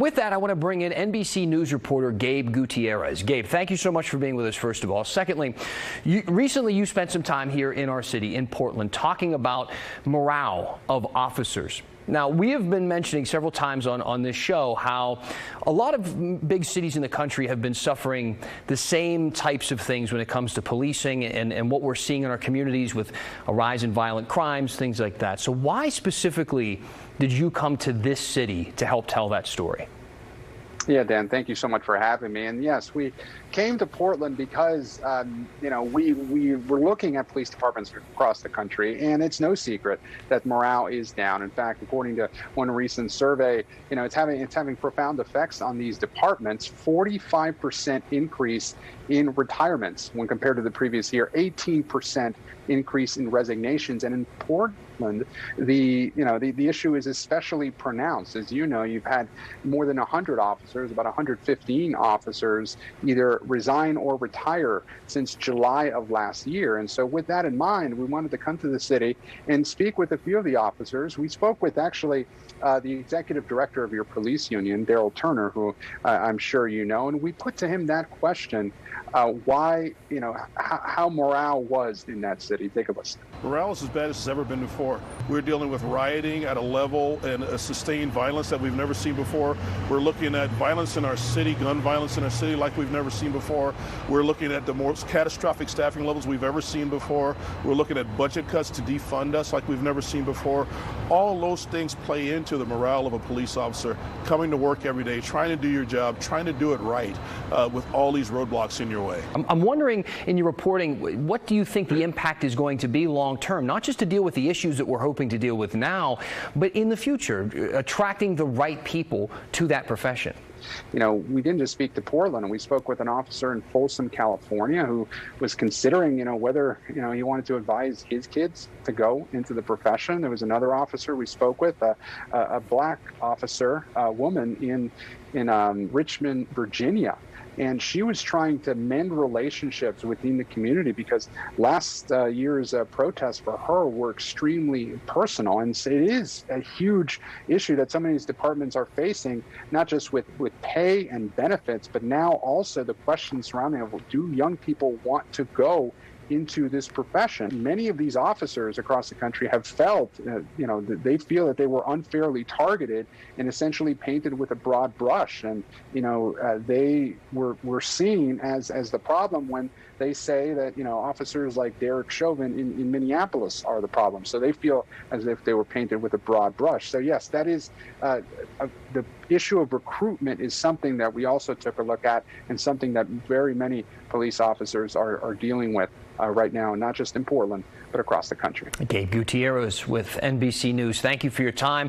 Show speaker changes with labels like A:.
A: With that, I want to bring in NBC News reporter Gabe Gutierrez. Gabe, thank you so much for being with us, first of all. Secondly, recently you spent some time here in our city, in Portland, talking about morale of officers. Now, we have been mentioning several times on this show how a lot of big cities in the country have been suffering the same types of things when it comes to policing and what we're seeing in our communities with a rise in violent crimes, things like that. So why specifically did you come to this city to help tell that story?
B: Yeah, Dan, thank you so much for having me. And yes, we came to Portland because, we were looking at police departments across the country, and it's no secret that morale is down. In fact, according to one recent survey, it's having profound effects on these departments. 45% increase in retirements when compared to the previous year, 18% increase in resignations. And in Portland, the issue is especially pronounced. As you know, you've had more than 100 officers, about 115 officers, either resign or retire since July of last year. And so with that in mind, we wanted to come to the city and speak with a few of the officers. We spoke with actually the executive director of your police union, Daryl Turner, who I'm sure you know, and we put to him that question, why, how morale was in that city. Take a listen.
C: Morale is as bad as it's ever been before. We're dealing with rioting at a level and a sustained violence that we've never seen before. We're looking at violence in our city, gun violence in our city like we've never seen before. We're looking at the most catastrophic staffing levels we've ever seen before. We're looking at budget cuts to defund us like we've never seen before. All those things play into the morale of a police officer coming to work every day, trying to do your job, trying to do it right with all these roadblocks in your way.
A: I'm wondering, in your reporting, what do you think the impact is going to be long term, not just to deal with the issues that we're hoping to deal with now, but in the future, attracting the right people to that profession?
B: We didn't just speak to Portland. We spoke with an officer in Folsom, California, who was considering, whether, he wanted to advise his kids to go into the profession. There was another officer we spoke with, a black officer, a woman in Richmond, Virginia. And she was trying to mend relationships within the community because last year's protests for her were extremely personal. And so it is a huge issue that some of these departments are facing, not just with pay and benefits, but now also the question surrounding of, do young people want to go into this profession? Many of these officers across the country have felt, they feel that they were unfairly targeted and essentially painted with a broad brush. And, they were seen as the problem when they say that, officers like Derek Chauvin in Minneapolis are the problem. So they feel as if they were painted with a broad brush. So yes, that is the issue of recruitment is something that we also took a look at and something that very many police officers are dealing with right now, not just in Portland, but across the country.
A: Gabe Gutierrez with NBC News. Thank you for your time.